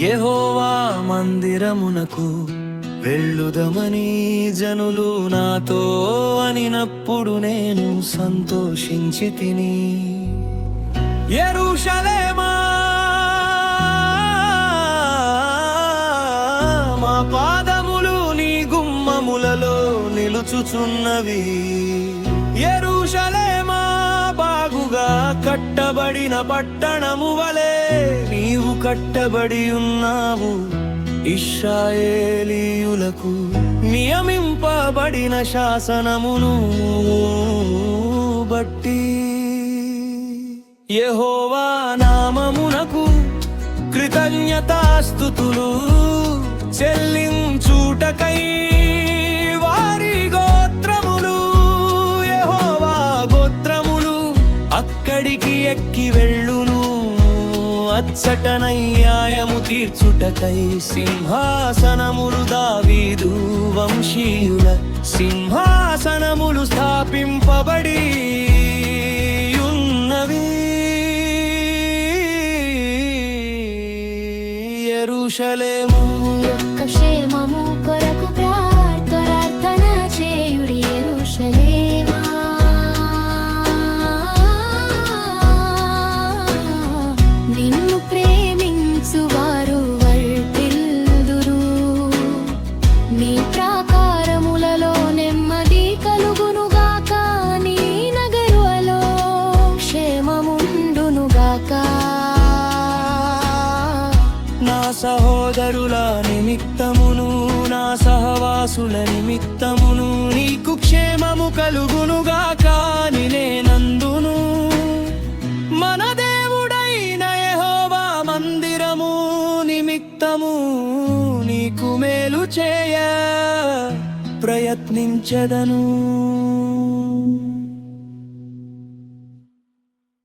యెహోవా మందిరమునకు వెళ్ళుదమని జనులు నాతో అనినప్పుడు నేను సంతోషించి తిని. యెరూషలేమా, మా పాదములు నీ గుమ్మములలో నిలుచుచున్నవి. యెరూషలేమా, బాగుగా కట్టబడిన పట్టణము వలె నీవు కట్టబడి ఉన్నావు. ఇశ్రాయేలీయులకు నియమింపబడిన శాసనమును బట్టి యెహోవా నామమునకు కృతజ్ఞతాస్తుతులు చెల్లించుటకై వారి గోత్రములు, యెహోవా గోత్రములు అక్కడికి ఎక్కి వెళ్ళును. అచ్చట న్యాయము తీర్చుటకై సింహాసనములు దావీదు వంశీయుల సింహాసనములు స్థాపింపబడి ఉన్నవి. యెరూషలేము యొక్క క్షేమము కొరకు ప్రార్థన చేయుడి. యెరూషలేమా, నిన్ను ప్రేమించువారు వర్ధిల్లుదురు. నీ ప్రాకారములలో నెమ్మది కలుగునుగాక. నీ నగరులో క్షేమముండునుగాక. నా సహోదరుల నిమిత్తమును నా సహవాసుల నిమిత్తమును నీకు క్షేమము కలుగునుగాక అని నేనందును. మన దేవుడైన యెహోవా మందిరము నిమిత్తము నీకు మేలు చేయ ప్రయత్నించెదను.